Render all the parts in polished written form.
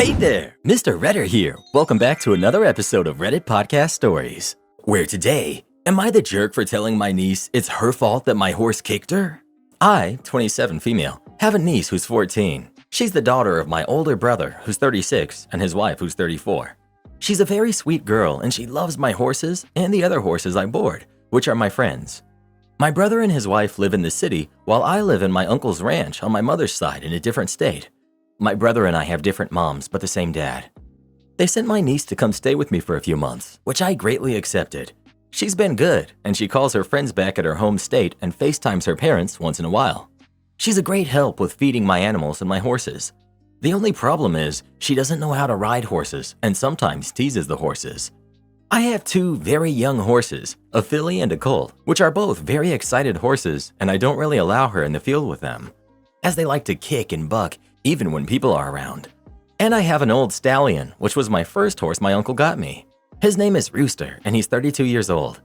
Hey there, Mr. Redder here. Welcome back to another episode of Reddit Podcast Stories, where today, am I the jerk for telling my niece it's her fault that my horse kicked her? I, 27 female, have a niece who's 14. She's the daughter of my older brother, who's 36, and his wife, who's 34. She's a very sweet girl, and she loves my horses and the other horses I board, which are my friends. My brother and his wife live in the city, while I live in my uncle's ranch on my mother's side in a different state. My brother and I have different moms, but the same dad. They sent my niece to come stay with me for a few months, which I greatly accepted. She's been good, and she calls her friends back at her home state and FaceTimes her parents once in a while. She's a great help with feeding my animals and my horses. The only problem is she doesn't know how to ride horses and sometimes teases the horses. I have two very young horses, a filly and a colt, which are both very excited horses, and I don't really allow her in the field with them, as they like to kick and buck even when people are around. And I have an old stallion, which was my first horse my uncle got me. His name is Rooster, and he's 32 years old.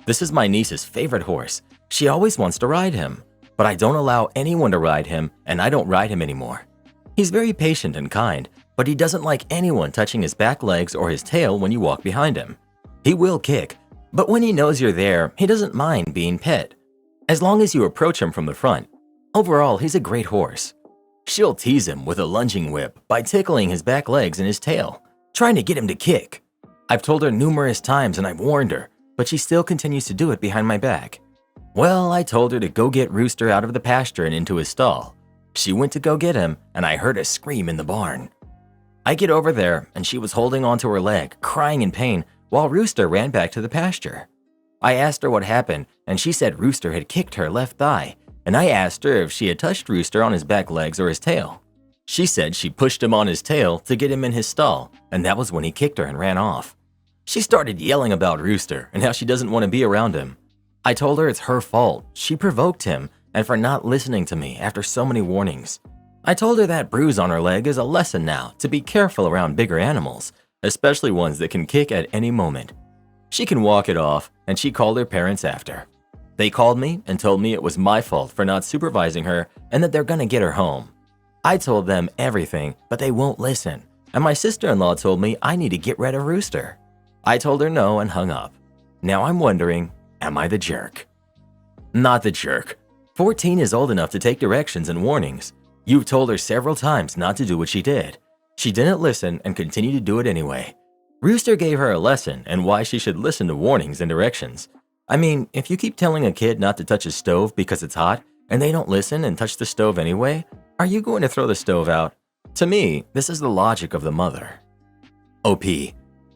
This is my niece's favorite horse. She always wants to ride him, but I don't allow anyone to ride him, and I don't ride him anymore. He's very patient and kind, but he doesn't like anyone touching his back legs or his tail when you walk behind him. He will kick, but when he knows you're there, he doesn't mind being pet, as long as you approach him from the front. Overall, he's a great horse. She'll tease him with a lunging whip by tickling his back legs and his tail, trying to get him to kick. I've told her numerous times and I've warned her, but she still continues to do it behind my back. Well, I told her to go get Rooster out of the pasture and into his stall. She went to go get him, and I heard a scream in the barn. I get over there, and she was holding onto her leg, crying in pain, while Rooster ran back to the pasture. I asked her what happened, and she said Rooster had kicked her left thigh, and I asked her if she had touched Rooster on his back legs or his tail. She said she pushed him on his tail to get him in his stall, and that was when he kicked her and ran off. She started yelling about Rooster and how she doesn't want to be around him. I told her it's her fault. She provoked him, and for not listening to me after so many warnings. I told her that bruise on her leg is a lesson now to be careful around bigger animals, especially ones that can kick at any moment. She can walk it off, and she called her parents after. They called me and told me it was my fault for not supervising her and that they're gonna get her home. I told them everything, but they won't listen, and my sister-in-law told me I need to get rid of Rooster. I told her no and hung up. Now I'm wondering, am I the jerk? Not the jerk. 14 is old enough to take directions and warnings. You've told her several times not to do what she did. She didn't listen and continued to do it anyway. Rooster gave her a lesson and why she should listen to warnings and directions. I mean, if you keep telling a kid not to touch a stove because it's hot and they don't listen and touch the stove anyway, are you going to throw the stove out? To me, this is the logic of the mother. OP.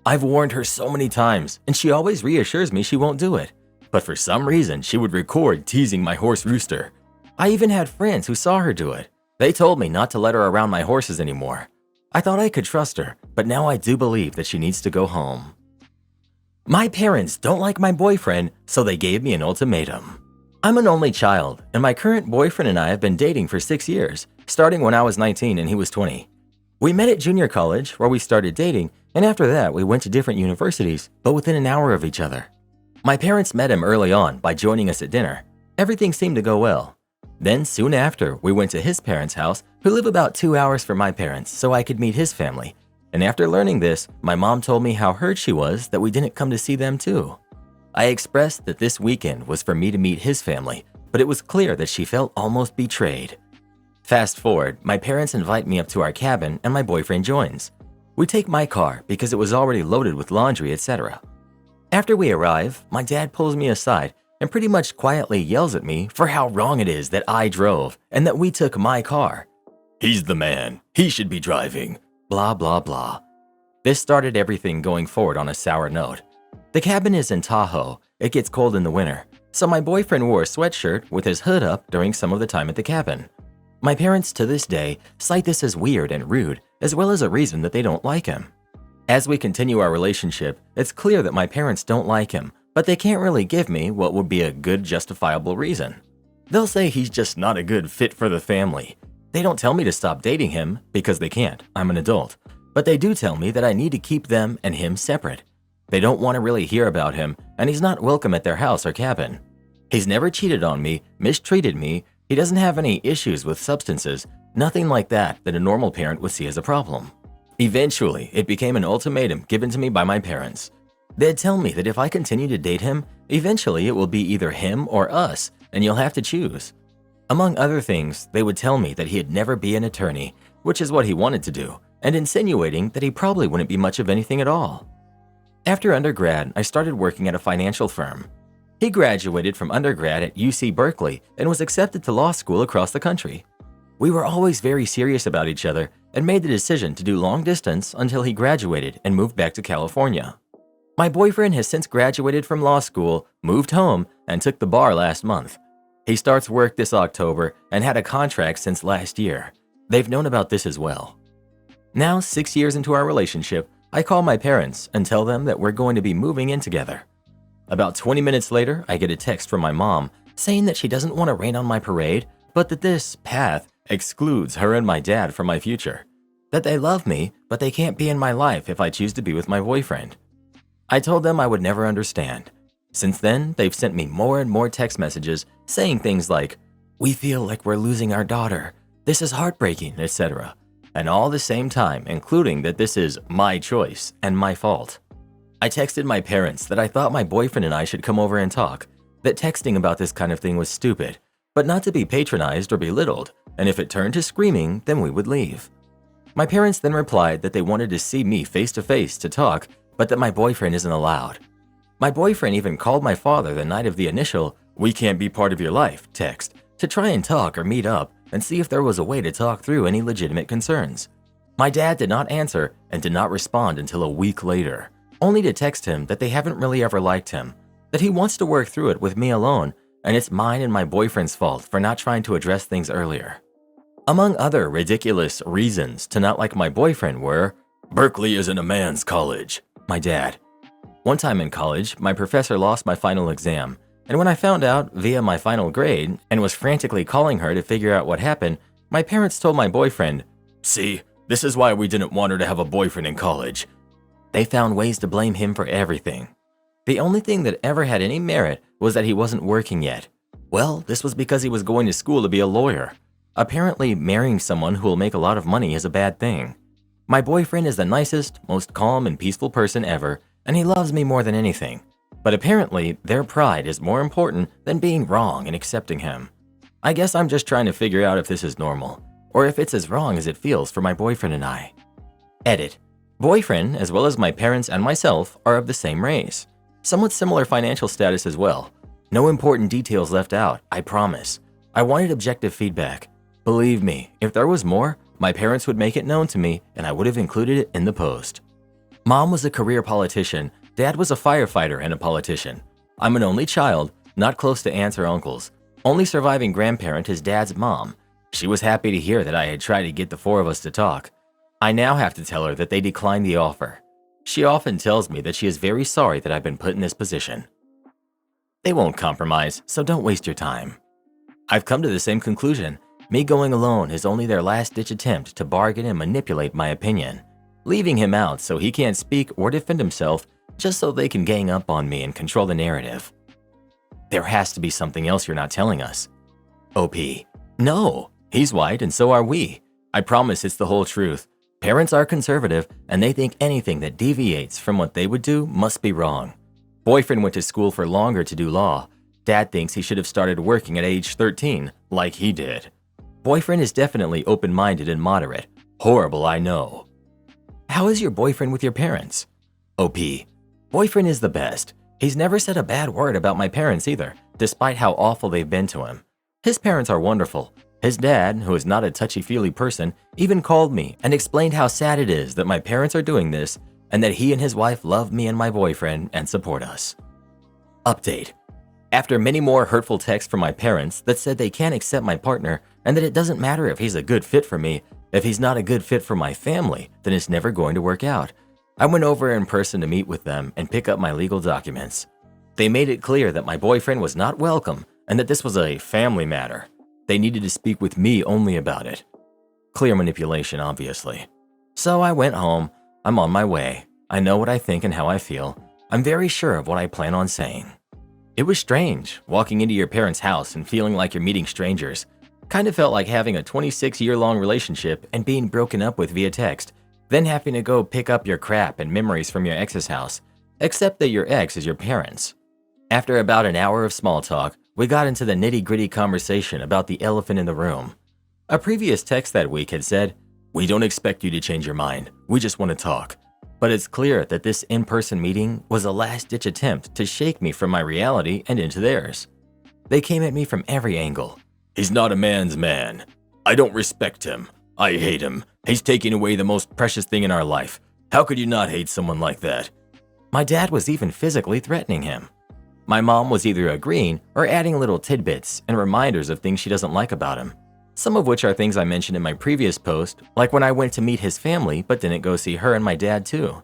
I've warned her so many times and she always reassures me she won't do it. But for some reason, she would record teasing my horse Rooster. I even had friends who saw her do it. They told me not to let her around my horses anymore. I thought I could trust her, but now I do believe that she needs to go home. My parents don't like my boyfriend, so they gave me an ultimatum. I'm an only child, and my current boyfriend and I have been dating for 6 years, starting when I was 19 and he was 20. We met at junior college, where we started dating, and after that we went to different universities, but within an hour of each other. My parents met him early on by joining us at dinner. Everything seemed to go well. Then soon after, we went to his parents' house, who live about 2 hours from my parents, so I could meet his family. And after learning this, my mom told me how hurt she was that we didn't come to see them too. I expressed that this weekend was for me to meet his family, but it was clear that she felt almost betrayed. Fast forward, my parents invite me up to our cabin and my boyfriend joins. We take my car because it was already loaded with laundry, etc. After we arrive, my dad pulls me aside and pretty much quietly yells at me for how wrong it is that I drove and that we took my car. He's the man. He should be driving. Blah, blah, blah. This started everything going forward on a sour note. The cabin is in Tahoe. It gets cold in the winter, so my boyfriend wore a sweatshirt with his hood up during some of the time at the cabin. My parents to this day cite this as weird and rude, as well as a reason that they don't like him. As we continue our relationship, it's clear that my parents don't like him, but they can't really give me what would be a good justifiable reason. They'll say he's just not a good fit for the family. They don't tell me to stop dating him because they can't, I'm an adult, but they do tell me that I need to keep them and him separate. They don't want to really hear about him, and he's not welcome at their house or cabin. He's never cheated on me, mistreated me, he doesn't have any issues with substances, nothing like that a normal parent would see as a problem. Eventually, it became an ultimatum given to me by my parents. They'd tell me that if I continue to date him, eventually it will be either him or us, and you'll have to choose. Among other things, they would tell me that he'd never be an attorney, which is what he wanted to do, and insinuating that he probably wouldn't be much of anything at all. After undergrad, I started working at a financial firm. He graduated from undergrad at UC Berkeley and was accepted to law school across the country. We were always very serious about each other and made the decision to do long distance until he graduated and moved back to California. My boyfriend has since graduated from law school, moved home, and took the bar last month. He starts work this October and had a contract since last year. They've known about this as well. Now, 6 years into our relationship, I call my parents and tell them that we're going to be moving in together. About 20 minutes later, I get a text from my mom saying that she doesn't want to rain on my parade, but that this path excludes her and my dad from my future. That they love me, but they can't be in my life if I choose to be with my boyfriend. I told them I would never understand. Since then, they've sent me more and more text messages saying things like, "We feel like we're losing our daughter. This is heartbreaking," etc. And all the same time, including that this is my choice and my fault. I texted my parents that I thought my boyfriend and I should come over and talk, that texting about this kind of thing was stupid, but not to be patronized or belittled, and if it turned to screaming, then we would leave. My parents then replied that they wanted to see me face to face to talk, but that my boyfriend isn't allowed. My boyfriend even called my father the night of the initial "we can't be part of your life" text to try and talk or meet up and see if there was a way to talk through any legitimate concerns. My dad did not answer and did not respond until a week later, only to text him that they haven't really ever liked him, that he wants to work through it with me alone, and it's mine and my boyfriend's fault for not trying to address things earlier. Among other ridiculous reasons to not like my boyfriend were, "Berkeley isn't a man's college," my dad. One time in college, my professor lost my final exam, and when I found out via my final grade and was frantically calling her to figure out what happened, my parents told my boyfriend, "See, this is why we didn't want her to have a boyfriend in college." They found ways to blame him for everything. The only thing that ever had any merit was that he wasn't working yet. Well, this was because he was going to school to be a lawyer. Apparently, marrying someone who will make a lot of money is a bad thing. My boyfriend is the nicest, most calm and peaceful person ever, and he loves me more than anything. But apparently, their pride is more important than being wrong and accepting him. I guess I'm just trying to figure out if this is normal, or if it's as wrong as it feels for my boyfriend and I. Edit. Boyfriend, as well as my parents and myself, are of the same race. Somewhat similar financial status as well. No important details left out, I promise. I wanted objective feedback. Believe me, if there was more, my parents would make it known to me and I would have included it in the post. Mom was a career politician, Dad was a firefighter and a politician. I'm an only child, not close to aunts or uncles. Only surviving grandparent is Dad's mom. She was happy to hear that I had tried to get the four of us to talk. I now have to tell her that they declined the offer. She often tells me that she is very sorry that I've been put in this position. They won't compromise, so don't waste your time. I've come to the same conclusion. Me going alone is only their last-ditch attempt to bargain and manipulate my opinion, leaving him out so he can't speak or defend himself just so they can gang up on me and control the narrative. There has to be something else you're not telling us. OP. No, he's white and so are we. I promise it's the whole truth. Parents are conservative and they think anything that deviates from what they would do must be wrong. Boyfriend went to school for longer to do law. Dad thinks he should have started working at age 13, like he did. Boyfriend is definitely open-minded and moderate. Horrible, I know. How is your boyfriend with your parents? OP. Boyfriend is the best. He's never said a bad word about my parents either, despite how awful they've been to him. His parents are wonderful. His dad, who is not a touchy-feely person, even called me and explained how sad it is that my parents are doing this and that he and his wife love me and my boyfriend and support us. Update. After many more hurtful texts from my parents that said they can't accept my partner and that it doesn't matter if he's a good fit for me, if he's not a good fit for my family, then it's never going to work out. I went over in person to meet with them and pick up my legal documents. They made it clear that my boyfriend was not welcome and that this was a family matter. They needed to speak with me only about it. Clear manipulation, obviously. So I went home. I'm on my way. I know what I think and how I feel. I'm very sure of what I plan on saying. It was strange, walking into your parents' house and feeling like you're meeting strangers. Kind of felt like having a 26-year-long relationship and being broken up with via text. then having to go pick up your crap and memories from your ex's house, except that your ex is your parents. After about an hour of small talk, we got into the nitty-gritty conversation about the elephant in the room. A previous text that week had said, "We don't expect you to change your mind, we just want to talk." But it's clear that this in-person meeting was a last-ditch attempt to shake me from my reality and into theirs. They came at me from every angle. "He's not a man's man. I don't respect him. I hate him. He's taking away the most precious thing in our life. How could you not hate someone like that?" My dad was even physically threatening him. My mom was either agreeing or adding little tidbits and reminders of things she doesn't like about him. Some of which are things I mentioned in my previous post, like when I went to meet his family but didn't go see her and my dad too.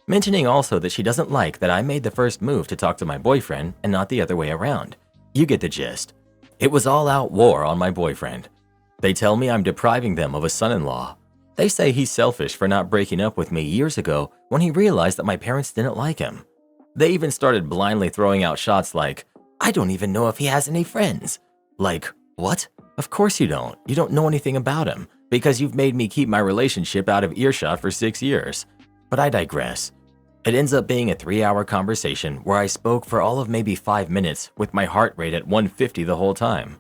Mentioning also that she doesn't like that I made the first move to talk to my boyfriend and not the other way around. You get the gist. It was all out war on my boyfriend. They tell me I'm depriving them of a son-in-law. They say he's selfish for not breaking up with me years ago when he realized that my parents didn't like him. They even started blindly throwing out shots like, "I don't even know if he has any friends." Like, what? Of course you don't. You don't know anything about him because you've made me keep my relationship out of earshot for 6 years. But I digress. It ends up being a 3-hour conversation where I spoke for all of maybe 5 minutes with my heart rate at 150 the whole time.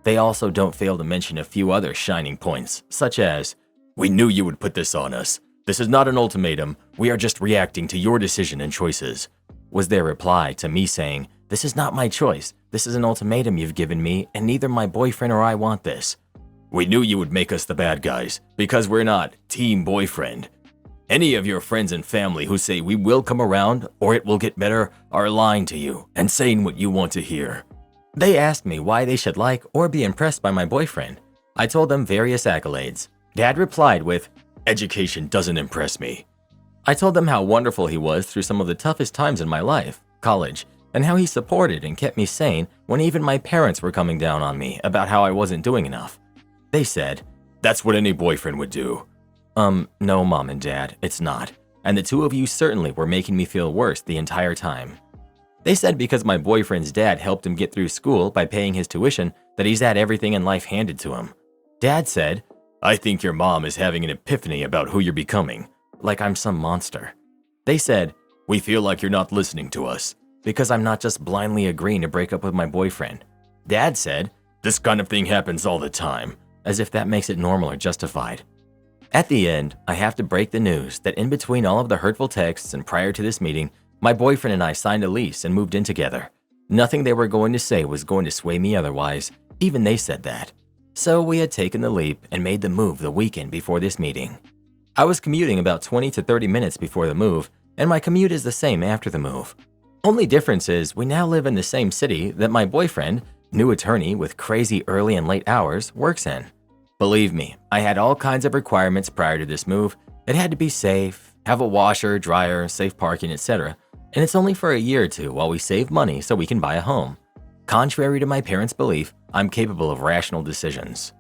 They also don't fail to mention a few other shining points, such as, "We knew you would put this on us. This is not an ultimatum. We are just reacting to your decision and choices," was their reply to me saying, "This is not my choice. This is an ultimatum you've given me, and neither my boyfriend or I want this." "We knew you would make us the bad guys, because we're not team boyfriend. Any of your friends and family who say we will come around or it will get better are lying to you and saying what you want to hear." They asked me why they should like or be impressed by my boyfriend. I told them various accolades. Dad replied with, "Education doesn't impress me." I told them how wonderful he was through some of the toughest times in my life, college, and how he supported and kept me sane when even my parents were coming down on me about how I wasn't doing enough. They said, "That's what any boyfriend would do." No, Mom and Dad, it's not. And the two of you certainly were making me feel worse the entire time. They said because my boyfriend's dad helped him get through school by paying his tuition that he's had everything in life handed to him. Dad said, "I think your mom is having an epiphany about who you're becoming," like I'm some monster. They said, "We feel like you're not listening to us," because I'm not just blindly agreeing to break up with my boyfriend. Dad said, "This kind of thing happens all the time," as if that makes it normal or justified. At the end, I have to break the news that in between all of the hurtful texts and prior to this meeting, my boyfriend and I signed a lease and moved in together. Nothing they were going to say was going to sway me otherwise. Even they said that. So we had taken the leap and made the move the weekend before this meeting. I was commuting about 20 to 30 minutes before the move, and my commute is the same after the move. Only difference is we now live in the same city that my boyfriend, new attorney with crazy early and late hours, works in. Believe me, I had all kinds of requirements prior to this move. It had to be safe, have a washer, dryer, safe parking, etc. And it's only for a year or two while we save money so we can buy a home. Contrary to my parents' belief, I'm capable of rational decisions.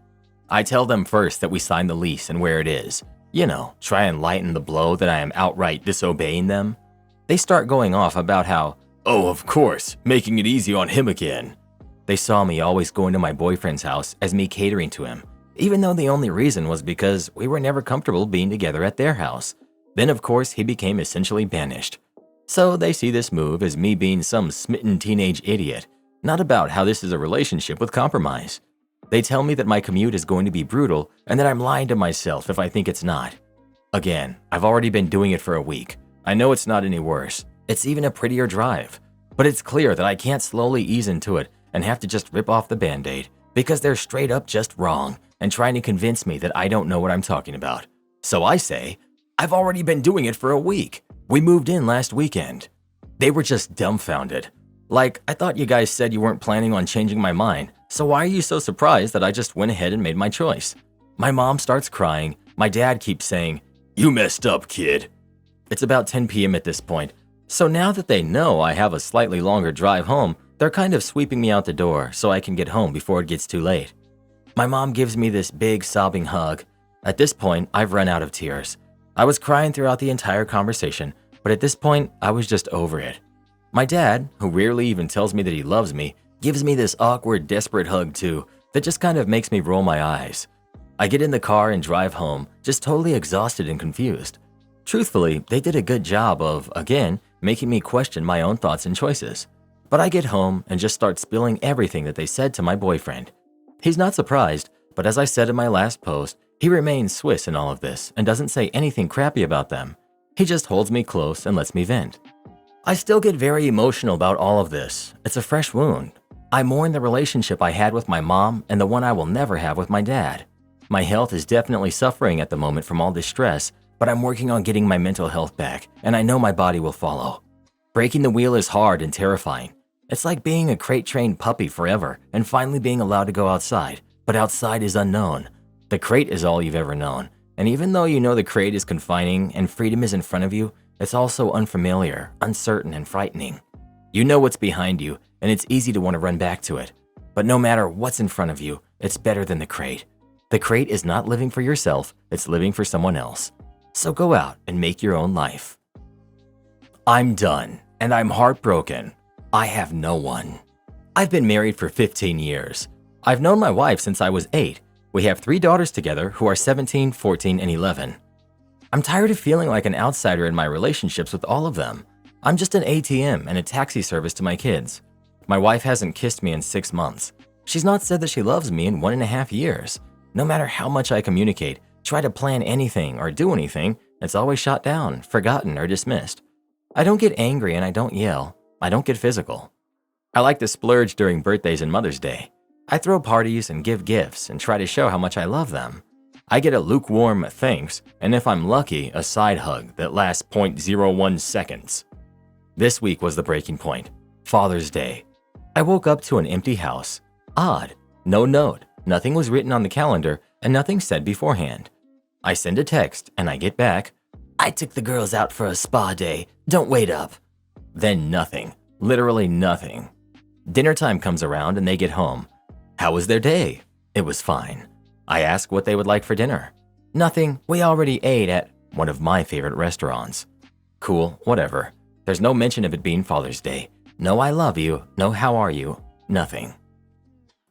I tell them first that we signed the lease and where it is. You know, try and lighten the blow that I am outright disobeying them. They start going off about how, "Oh, of course, making it easy on him again." They saw me always going to my boyfriend's house as me catering to him, even though the only reason was because we were never comfortable being together at their house. Then of course he became essentially banished. So they see this move as me being some smitten teenage idiot, not about how this is a relationship with compromise. They tell me that my commute is going to be brutal and that I'm lying to myself if I think it's not. Again, I've already been doing it for a week. I know it's not any worse. It's even a prettier drive. But it's clear that I can't slowly ease into it and have to just rip off the band-aid because they're straight up just wrong and trying to convince me that I don't know what I'm talking about. So I say, "I've already been doing it for a week. We moved in last weekend." They were just dumbfounded. Like, "I thought you guys said you weren't planning on changing my mind, so why are you so surprised that I just went ahead and made my choice?" My mom starts crying. My dad keeps saying, "You messed up, kid." It's about 10 p.m. at this point, so now that they know I have a slightly longer drive home, they're kind of sweeping me out the door so I can get home before it gets too late. My mom gives me this big sobbing hug. At this point, I've run out of tears. I was crying throughout the entire conversation, but at this point, I was just over it. My dad, who rarely even tells me that he loves me, gives me this awkward, desperate hug too that just kind of makes me roll my eyes. I get in the car and drive home, just totally exhausted and confused. Truthfully, they did a good job of, again, making me question my own thoughts and choices. But I get home and just start spilling everything that they said to my boyfriend. He's not surprised, but as I said in my last post, he remains Swiss in all of this and doesn't say anything crappy about them. He just holds me close and lets me vent. I still get very emotional about all of this. It's a fresh wound. I mourn the relationship I had with my mom and the one I will never have with my dad. My health is definitely suffering at the moment from all this stress, but I'm working on getting my mental health back, and I know my body will follow. Breaking the wheel is hard and terrifying. It's like being a crate-trained puppy forever and finally being allowed to go outside, but outside is unknown. The crate is all you've ever known, and even though you know the crate is confining and freedom is in front of you, it's also unfamiliar, uncertain, and frightening. You know what's behind you, and it's easy to want to run back to it. But no matter what's in front of you, it's better than the crate. The crate is not living for yourself, it's living for someone else. So go out and make your own life. I'm done, and I'm heartbroken. I have no one. I've been married for 15 years. I've known my wife since I was 8. We have 3 daughters together who are 17, 14, and 11. I'm tired of feeling like an outsider in my relationships with all of them. I'm just an ATM and a taxi service to my kids. My wife hasn't kissed me in 6 months. She's not said that she loves me in 1.5 years. No matter how much I communicate, try to plan anything or do anything, it's always shot down, forgotten, or dismissed. I don't get angry and I don't yell. I don't get physical. I like to splurge during birthdays and Mother's Day. I throw parties and give gifts and try to show how much I love them. I get a lukewarm thanks, and if I'm lucky, a side hug that lasts 0.01 seconds. This week was the breaking point. Father's Day. I woke up to an empty house. Odd. No note. Nothing was written on the calendar and nothing said beforehand. I send a text and I get back, "I took the girls out for a spa day. Don't wait up." Then nothing. Literally nothing. Dinner time comes around and they get home. How was their day? It was fine. I ask what they would like for dinner. Nothing. We already ate at one of my favorite restaurants. Cool, whatever. There's no mention of it being Father's Day. No I love you, no how are you, nothing.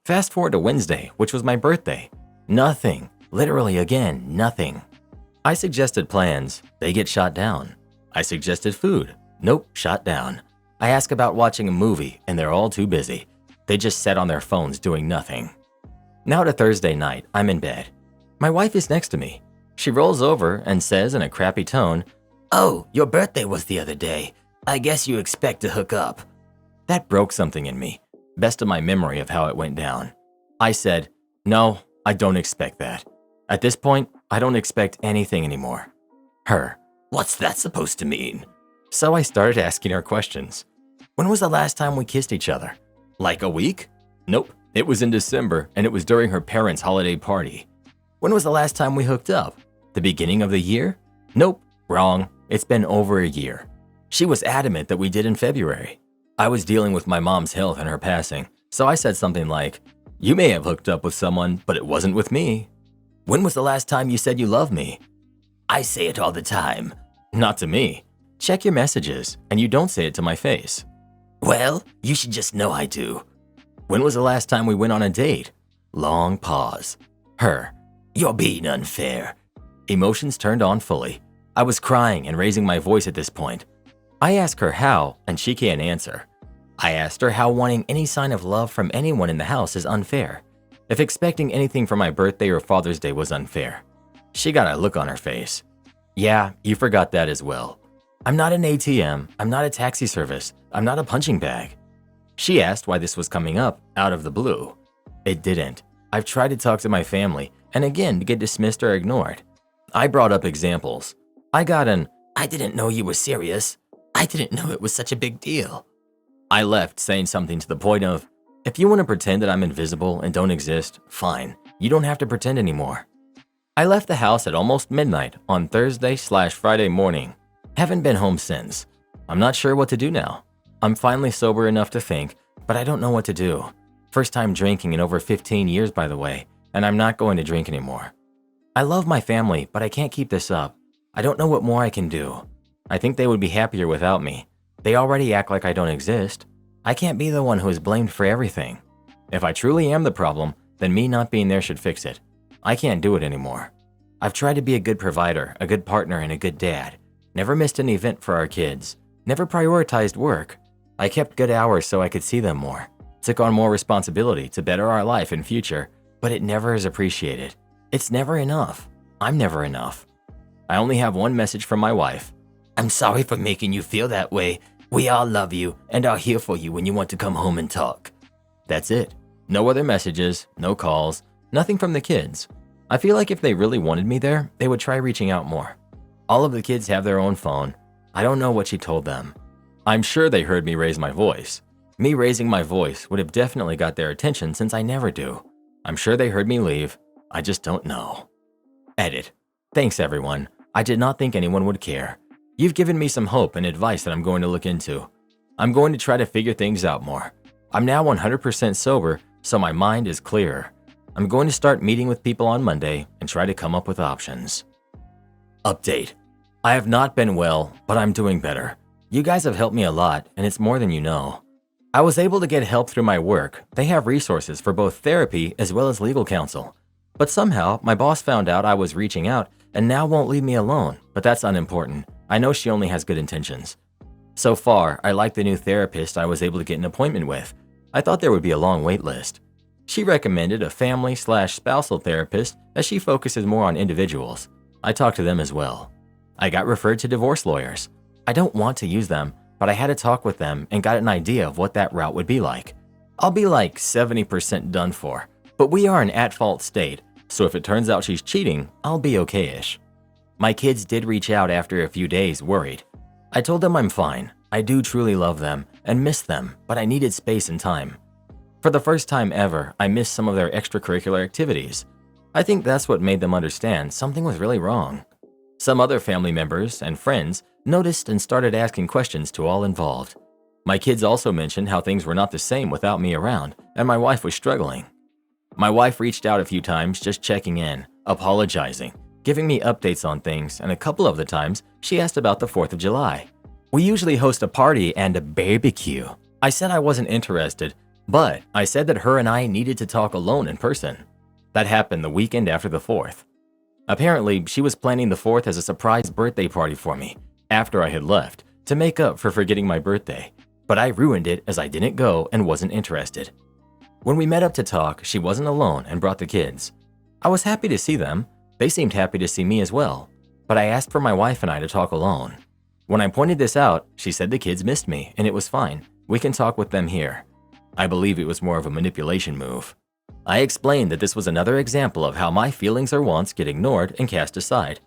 Fast forward to Wednesday, which was my birthday. Nothing. Literally again, nothing. I suggested plans. They get shot down. I suggested food. Nope, shot down. I ask about watching a movie and they're all too busy. They just sat on their phones doing nothing. Now to Thursday night, I'm in bed. My wife is next to me. She rolls over and says in a crappy tone, "Oh, your birthday was the other day. I guess you expect to hook up." That broke something in me. Best of my memory of how it went down. I said, "No, I don't expect that. At this point, I don't expect anything anymore." Her, "What's that supposed to mean?" So I started asking her questions. When was the last time we kissed each other? Like a week? Nope. It was in December and it was during her parents' holiday party. When was the last time we hooked up? The beginning of the year? Nope. Wrong. It's been over a year. She was adamant that we did in February. I was dealing with my mom's health and her passing, so I said something like, "You may have hooked up with someone, but it wasn't with me." When was the last time you said you love me? I say it all the time. Not to me. Check your messages, and you don't say it to my face. Well, you should just know I do. When was the last time we went on a date? Long pause. Her, "You're being unfair." Emotions turned on fully. I was crying and raising my voice at this point. I ask her how, and she can't answer. I asked her how wanting any sign of love from anyone in the house is unfair. If expecting anything for my birthday or Father's Day was unfair. She got a look on her face. Yeah, you forgot that as well. I'm not an ATM, I'm not a taxi service, I'm not a punching bag. She asked why this was coming up out of the blue. It didn't. I've tried to talk to my family, and again to get dismissed or ignored. I brought up examples. I got an, "I didn't know you were serious. I didn't know it was such a big deal." I left saying something to the point of, "If you want to pretend that I'm invisible and don't exist, fine. You don't have to pretend anymore." I left the house at almost midnight on Thursday/Friday morning. Haven't been home since. I'm not sure what to do now. I'm finally sober enough to think, but I don't know what to do. First time drinking in over 15 years, by the way, and I'm not going to drink anymore. I love my family, but I can't keep this up. I don't know what more I can do. I think they would be happier without me. They already act like I don't exist. I can't be the one who is blamed for everything. If I truly am the problem, then me not being there should fix it. I can't do it anymore. I've tried to be a good provider, a good partner, and a good dad. never missed an event for our kids, never prioritized work. I kept good hours so I could see them more, took on more responsibility to better our life and future, but it never is appreciated. It's never enough. I'm never enough. I only have one message from my wife. I'm sorry for making you feel that way. We all love you and are here for you when you want to come home and talk. That's it. No other messages, no calls, nothing from the kids. I feel like if they really wanted me there, they would try reaching out more. All of the kids have their own phone. I don't know what she told them. I'm sure they heard me raise my voice. Me raising my voice would have definitely got their attention since I never do. I'm sure they heard me leave. I just don't know. Edit. Thanks everyone. I did not think anyone would care. You've given me some hope and advice that I'm going to look into. I'm going to try to figure things out more. I'm now 100% sober, so my mind is clearer. I'm going to start meeting with people on Monday and try to come up with options. Update. I have not been well, but I'm doing better. You guys have helped me a lot, and it's more than you know. I was able to get help through my work. They have resources for both therapy as well as legal counsel. But somehow, my boss found out I was reaching out and now won't leave me alone, but that's unimportant. I know she only has good intentions. So far, I like the new therapist I was able to get an appointment with. I thought there would be a long wait list. She recommended a family/spousal therapist as she focuses more on individuals. I talked to them as well. I got referred to divorce lawyers. I don't want to use them, but I had a talk with them and got an idea of what that route would be like. I'll be like 70% done for, but we are an at-fault state, so if it turns out she's cheating, I'll be okay-ish. My kids did reach out after a few days, worried. I told them I'm fine. I do truly love them and miss them, but I needed space and time. For the first time ever, I missed some of their extracurricular activities. I think that's what made them understand something was really wrong. Some other family members and friends noticed and started asking questions to all involved. My kids also mentioned how things were not the same without me around, and my wife was struggling. My wife reached out a few times just checking in, apologizing, giving me updates on things, and a couple of the times she asked about the 4th of July. We usually host a party and a barbecue. I said I wasn't interested, but I said that her and I needed to talk alone in person. That happened the weekend after the 4th. Apparently, she was planning the 4th as a surprise birthday party for me, after I had left, to make up for forgetting my birthday, but I ruined it as I didn't go and wasn't interested. When we met up to talk, she wasn't alone and brought the kids. I was happy to see them. They seemed happy to see me as well, but I asked for my wife and I to talk alone. When I pointed this out, she said the kids missed me and it was fine. We can talk with them here. I believe it was more of a manipulation move. I explained that this was another example of how my feelings or wants get ignored and cast aside,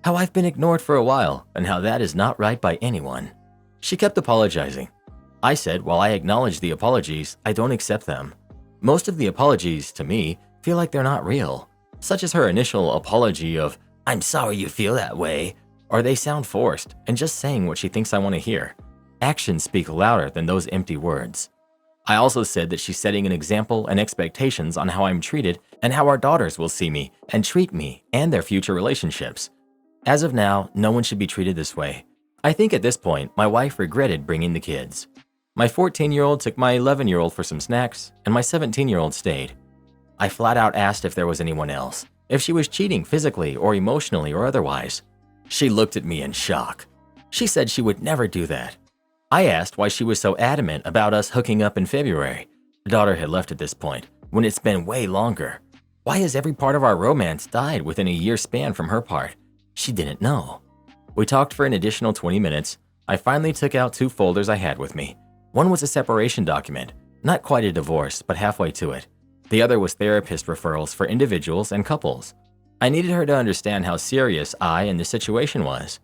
how I've been ignored for a while, and how that is not right by anyone. She kept apologizing. I said while I acknowledge the apologies, I don't accept them. Most of the apologies, to me, feel like they're not real, such as her initial apology of, "I'm sorry you feel that way," or they sound forced and just saying what she thinks I want to hear. Actions speak louder than those empty words. I also said that she's setting an example and expectations on how I'm treated and how our daughters will see me and treat me and their future relationships. As of now, no one should be treated this way. I think at this point, my wife regretted bringing the kids. My 14-year-old took my 11-year-old for some snacks, and my 17-year-old stayed. I flat out asked if there was anyone else, if she was cheating physically or emotionally or otherwise. She looked at me in shock. She said she would never do that. I asked why she was so adamant about us hooking up in February. The daughter had left at this point, when it's been way longer. Why has every part of our romance died within a year span from her part? She didn't know. We talked for an additional 20 minutes. I finally took out 2 folders I had with me. One was a separation document, not quite a divorce, but halfway to it. The other was therapist referrals for individuals and couples. I needed her to understand how serious I and the situation was.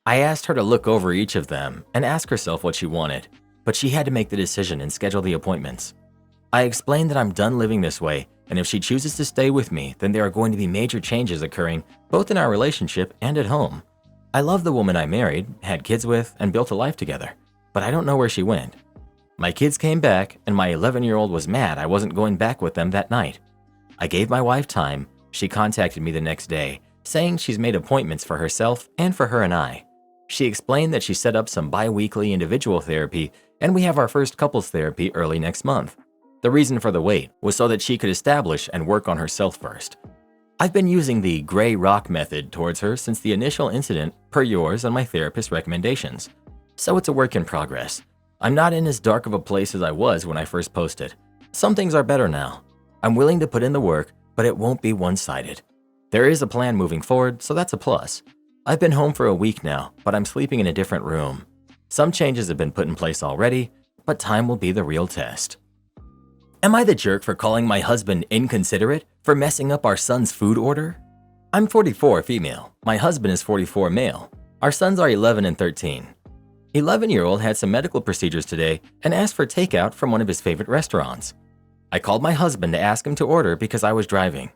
I asked her to look over each of them and ask herself what she wanted, but she had to make the decision and schedule the appointments. I explained that I'm done living this way, and if she chooses to stay with me, then there are going to be major changes occurring both in our relationship and at home. I love the woman I married, had kids with, and built a life together, but I don't know where she went. My kids came back, and my 11-year-old was mad I wasn't going back with them that night. I gave my wife time. She contacted me the next day, saying she's made appointments for herself and for her and I. She explained that she set up some bi-weekly individual therapy, and we have our first couples therapy early next month. The reason for the wait was so that she could establish and work on herself first. I've been using the gray rock method towards her since the initial incident per yours and my therapist's recommendations. So it's a work in progress. I'm not in as dark of a place as I was when I first posted. Some things are better now. I'm willing to put in the work, but it won't be one-sided. There is a plan moving forward, so that's a plus. I've been home for a week now, but I'm sleeping in a different room. Some changes have been put in place already, but time will be the real test. Am I the jerk for calling my husband inconsiderate for messing up our son's food order? I'm 44 female. My husband is 44 male. Our sons are 11 and 13. 11-year-old had some medical procedures today and asked for takeout from one of his favorite restaurants. I called my husband to ask him to order because I was driving.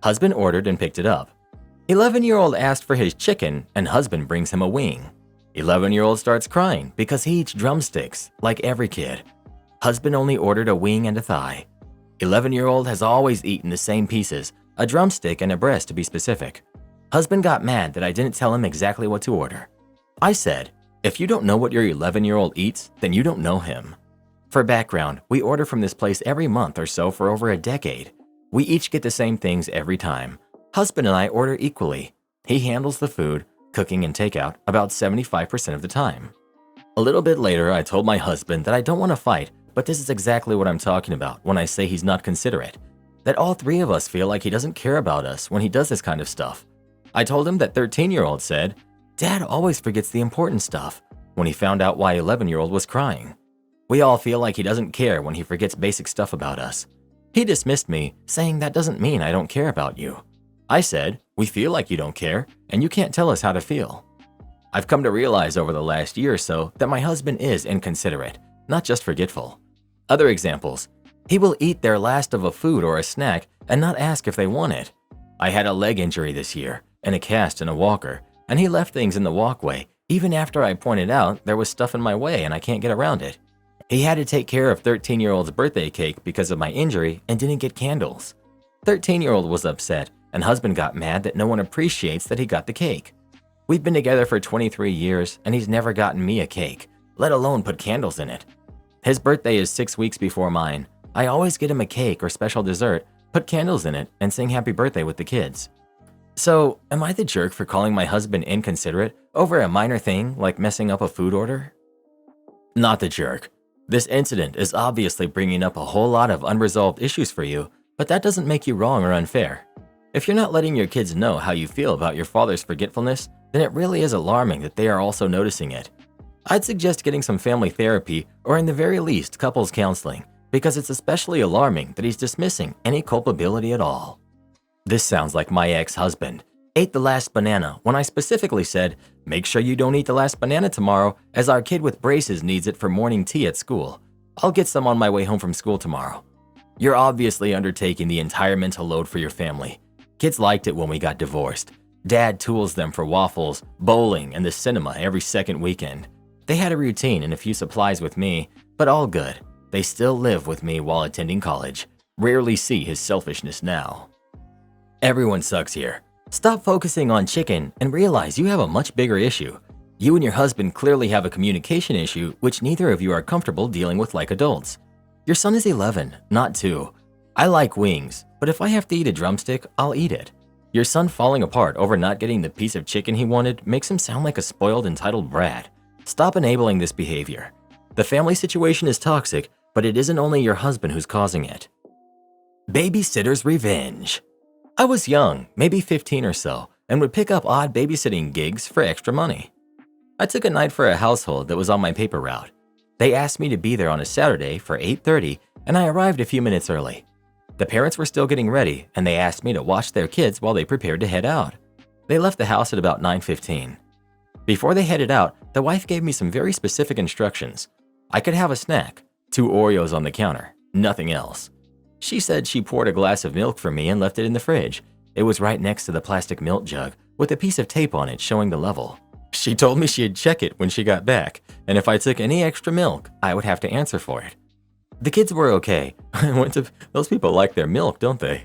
Husband ordered and picked it up. 11-year-old asked for his chicken and husband brings him a wing. 11-year-old starts crying because he eats drumsticks, like every kid. Husband only ordered a wing and a thigh. 11-year-old has always eaten the same pieces, a drumstick and a breast to be specific. Husband got mad that I didn't tell him exactly what to order. I said, if you don't know what your 11-year-old eats, then you don't know him. For background, we order from this place every month or so for over a decade. We each get the same things every time. Husband and I order equally. He handles the food, cooking and takeout about 75% of the time. A little bit later, I told my husband that I don't want to fight, but this is exactly what I'm talking about when I say he's not considerate. That all three of us feel like he doesn't care about us when he does this kind of stuff. I told him that 13-year-old said, Dad always forgets the important stuff, when he found out why 11-year-old was crying. We all feel like he doesn't care when he forgets basic stuff about us. He dismissed me, saying that doesn't mean I don't care about you. I said, we feel like you don't care, and you can't tell us how to feel. I've come to realize over the last year or so that my husband is inconsiderate, not just forgetful. Other examples, he will eat their last of a food or a snack and not ask if they want it. I had a leg injury this year, and a cast and a walker, and he left things in the walkway even after I pointed out there was stuff in my way and I can't get around it. He had to take care of 13-year-old's birthday cake because of my injury and didn't get candles. 13-year-old was upset, and husband got mad that no one appreciates that he got the cake. We've been together for 23 years and he's never gotten me a cake, let alone put candles in it. His birthday is 6 weeks before mine. I always get him a cake or special dessert, put candles in it, and sing happy birthday with the kids. So, am I the jerk for calling my husband inconsiderate over a minor thing like messing up a food order? Not the jerk. This incident is obviously bringing up a whole lot of unresolved issues for you, but that doesn't make you wrong or unfair. If you're not letting your kids know how you feel about your father's forgetfulness, then it really is alarming that they are also noticing it. I'd suggest getting some family therapy or in the very least couples counseling, because it's especially alarming that he's dismissing any culpability at all. This sounds like my ex-husband. Ate the last banana when I specifically said, make sure you don't eat the last banana tomorrow as our kid with braces needs it for morning tea at school. I'll get some on my way home from school tomorrow. You're obviously undertaking the entire mental load for your family. Kids liked it when we got divorced. Dad tools them for waffles, bowling, and the cinema every second weekend. They had a routine and a few supplies with me, but all good. They still live with me while attending college. Rarely see his selfishness now. Everyone sucks here. Stop focusing on chicken and realize you have a much bigger issue. You and your husband clearly have a communication issue which neither of you are comfortable dealing with like adults. Your son is 11, not 2. I like wings, but if I have to eat a drumstick, I'll eat it. Your son falling apart over not getting the piece of chicken he wanted makes him sound like a spoiled, entitled brat. Stop enabling this behavior. The family situation is toxic, but it isn't only your husband who's causing it. Babysitters Revenge. I was young, maybe 15 or so, and would pick up odd babysitting gigs for extra money. I took a night for a household that was on my paper route. They asked me to be there on a Saturday for 8:30, and I arrived a few minutes early. The parents were still getting ready, and they asked me to watch their kids while they prepared to head out. They left the house at about 9:15. Before they headed out, the wife gave me some very specific instructions. I could have a snack, 2 Oreos on the counter, nothing else. She said she poured a glass of milk for me and left it in the fridge. It was right next to the plastic milk jug with a piece of tape on it showing the level. She told me she'd check it when she got back, and if I took any extra milk, I would have to answer for it. The kids were okay. Those people like their milk, don't they?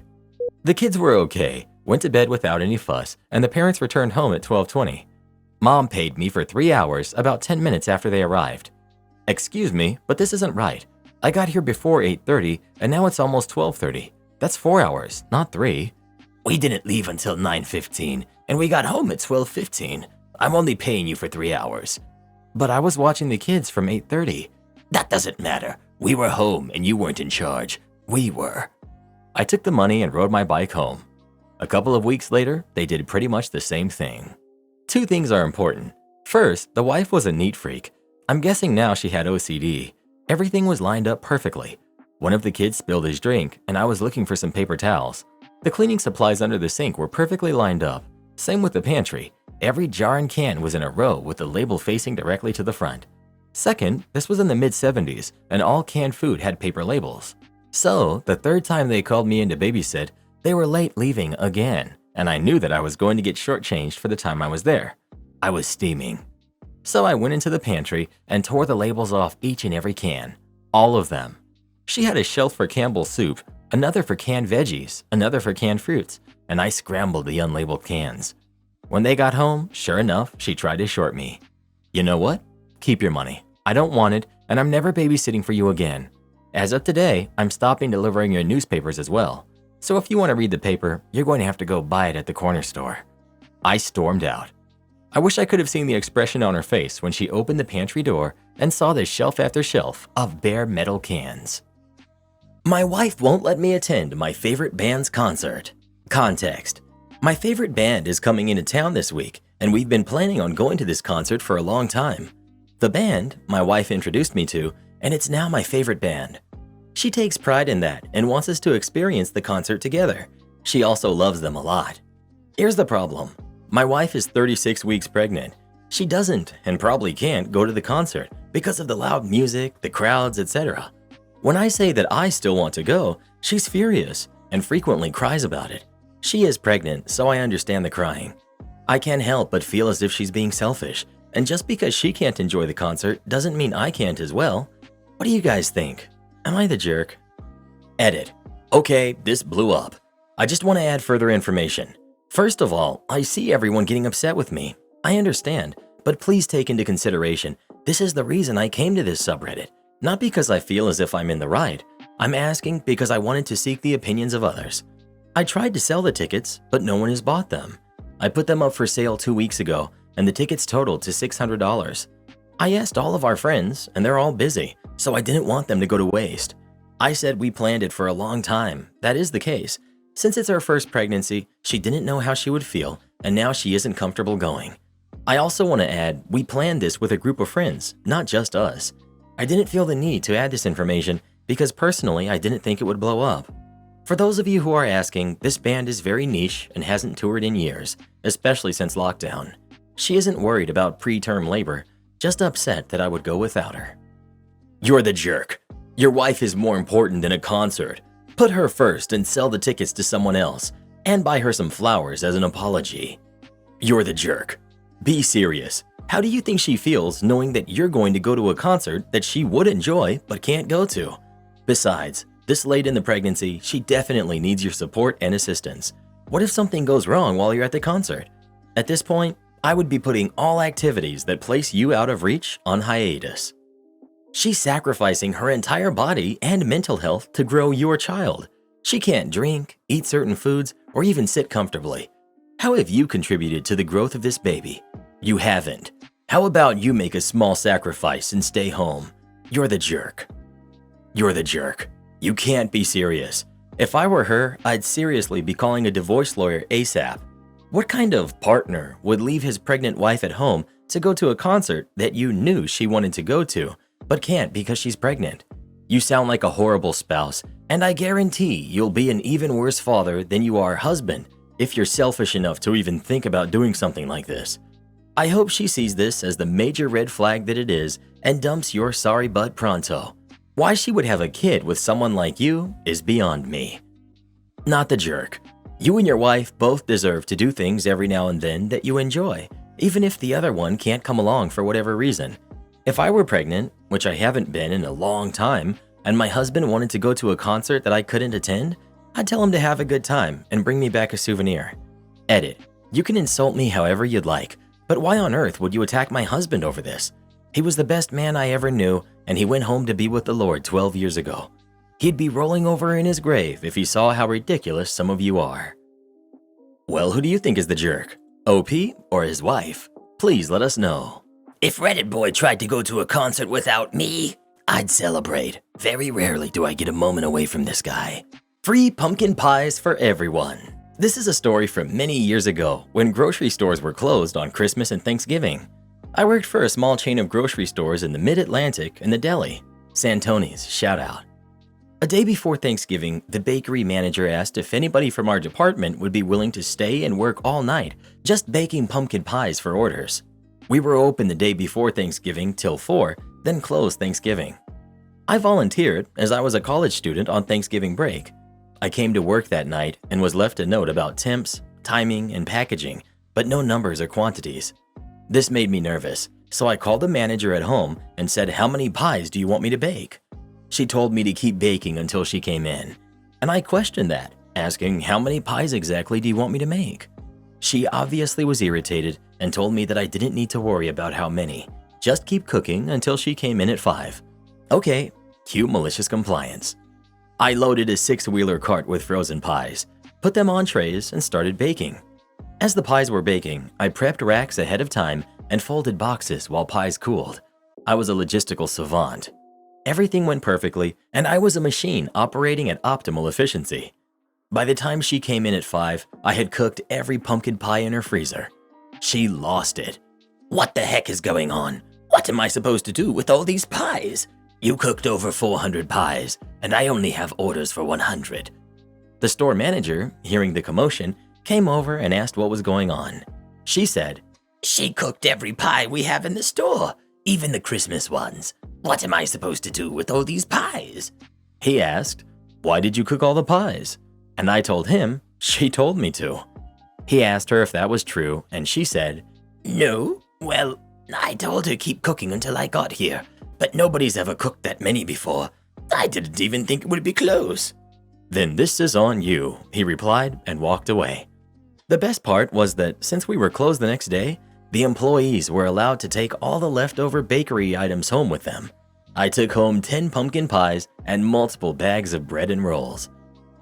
The kids were okay, went to bed without any fuss, and the parents returned home at 12:20. Mom paid me for 3 hours about 10 minutes after they arrived. Excuse me, but this isn't right. I got here before 8:30, and now it's almost 12:30. That's 4 hours, not 3. We didn't leave until 9:15, and we got home at 12:15. I'm only paying you for 3 hours. But I was watching the kids from 8:30. That doesn't matter. We were home and you weren't in charge. We were. I took the money and rode my bike home. A couple of weeks later, they did pretty much the same thing. 2 things are important. First, the wife was a neat freak. I'm guessing now she had OCD. Everything was lined up perfectly. One of the kids spilled his drink, and I was looking for some paper towels. The cleaning supplies under the sink were perfectly lined up. Same with the pantry. Every jar and can was in a row with the label facing directly to the front. Second, this was in the mid-70s, and all canned food had paper labels. So, the third time they called me in to babysit, they were late leaving again, and I knew that I was going to get shortchanged for the time I was there. I was steaming. So I went into the pantry and tore the labels off each and every can. All of them. She had a shelf for Campbell's soup, another for canned veggies, another for canned fruits, and I scrambled the unlabeled cans. When they got home, sure enough, she tried to short me. You know what? Keep your money. I don't want it, and I'm never babysitting for you again. As of today, I'm stopping delivering your newspapers as well. So if you want to read the paper, you're going to have to go buy it at the corner store. I stormed out. I wish I could have seen the expression on her face when she opened the pantry door and saw the shelf after shelf of bare metal cans. My wife won't let me attend my favorite band's concert. Context. My favorite band is coming into town this week, and we've been planning on going to this concert for a long time. The band, my wife introduced me to, and it's now my favorite band. She takes pride in that and wants us to experience the concert together. She also loves them a lot. Here's the problem. My wife is 36 weeks pregnant. She doesn't, and probably can't, go to the concert because of the loud music, the crowds, etc. When I say that I still want to go, she's furious and frequently cries about it. She is pregnant, so I understand the crying. I can't help but feel as if she's being selfish, and just because she can't enjoy the concert doesn't mean I can't as well. What do you guys think? Am I the jerk? Edit. Okay, this blew up. I just want to add further information. First of all, I see everyone getting upset with me. I understand, but please take into consideration, this is the reason I came to this subreddit. Not because I feel as if I'm in the right. I'm asking because I wanted to seek the opinions of others. I tried to sell the tickets, but no one has bought them. I put them up for sale 2 weeks ago, and the tickets totaled to $600. I asked all of our friends, and they're all busy, so I didn't want them to go to waste. I said we planned it for a long time. That is the case. Since it's her first pregnancy, she didn't know how she would feel, and now she isn't comfortable going. I also want to add, we planned this with a group of friends, not just us. I didn't feel the need to add this information because personally I didn't think it would blow up. For those of you who are asking, this band is very niche and hasn't toured in years, especially since lockdown. She isn't worried about preterm labor, just upset that I would go without her. You're the jerk. Your wife is more important than a concert. Put her first and sell the tickets to someone else, and buy her some flowers as an apology. You're the jerk. Be serious. How do you think she feels knowing that you're going to go to a concert that she would enjoy but can't go to? Besides, this late in the pregnancy, she definitely needs your support and assistance. What if something goes wrong while you're at the concert? At this point, I would be putting all activities that place you out of reach on hiatus. She's sacrificing her entire body and mental health to grow your child. She can't drink, eat certain foods, or even sit comfortably. How have you contributed to the growth of this baby? You haven't. How about you make a small sacrifice and stay home? You're the jerk. You're the jerk. You can't be serious. If I were her, I'd seriously be calling a divorce lawyer ASAP. What kind of partner would leave his pregnant wife at home to go to a concert that you knew she wanted to go to, but can't because she's pregnant? You sound like a horrible spouse, and I guarantee you'll be an even worse father than you are husband if you're selfish enough to even think about doing something like this. I hope she sees this as the major red flag that it is and dumps your sorry butt pronto. Why she would have a kid with someone like you is beyond me. Not the jerk. You and your wife both deserve to do things every now and then that you enjoy, even if the other one can't come along for whatever reason. If I were pregnant, which I haven't been in a long time, and my husband wanted to go to a concert that I couldn't attend, I'd tell him to have a good time and bring me back a souvenir. Edit. You can insult me however you'd like, but why on earth would you attack my husband over this? He was the best man I ever knew, and he went home to be with the Lord 12 years ago. He'd be rolling over in his grave if he saw how ridiculous some of you are. Well, who do you think is the jerk? OP or his wife? Please let us know. If Reddit Boy tried to go to a concert without me, I'd celebrate. Very rarely do I get a moment away from this guy. Free pumpkin pies for everyone. This is a story from many years ago when grocery stores were closed on Christmas and Thanksgiving. I worked for a small chain of grocery stores in the Mid-Atlantic and the Deli. Santoni's, shout out. A day before Thanksgiving, the bakery manager asked if anybody from our department would be willing to stay and work all night just baking pumpkin pies for orders. We were open the day before Thanksgiving till 4, then closed Thanksgiving. I volunteered as I was a college student on Thanksgiving break. I came to work that night and was left a note about temps, timing, and packaging, but no numbers or quantities. This made me nervous, so I called the manager at home and said, "How many pies do you want me to bake?" She told me to keep baking until she came in, and I questioned that, asking, "How many pies exactly do you want me to make?" She obviously was irritated and told me that I didn't need to worry about how many, just keep cooking until she came in at 5. Okay, cue malicious compliance. I loaded a 6-wheeler cart with frozen pies, put them on trays, and started baking. As the pies were baking, I prepped racks ahead of time and folded boxes while pies cooled. I was a logistical savant. Everything went perfectly, and I was a machine operating at optimal efficiency. By the time she came in at 5, I had cooked every pumpkin pie in her freezer. She lost it. What the heck is going on? What am I supposed to do with all these pies? You cooked over 400 pies, and I only have orders for 100. The store manager, hearing the commotion, came over and asked what was going on. She said, "She cooked every pie we have in the store, even the Christmas ones. What am I supposed to do with all these pies?" He asked, "Why did you cook all the pies?" And I told him, "She told me to." He asked her if that was true, and she said, "No, well, I told her keep cooking until I got here, but nobody's ever cooked that many before. I didn't even think it would be close." "Then this is on you," he replied and walked away. The best part was that since we were closed the next day, the employees were allowed to take all the leftover bakery items home with them. I took home 10 pumpkin pies and multiple bags of bread and rolls.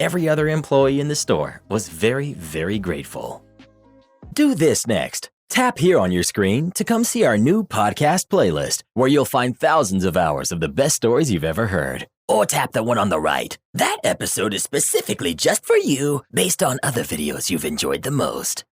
Every other employee in the store was very, very grateful. Do this next. Tap here on your screen to come see our new podcast playlist, where you'll find thousands of hours of the best stories you've ever heard. Or tap the one on the right. That episode is specifically just for you, based on other videos you've enjoyed the most.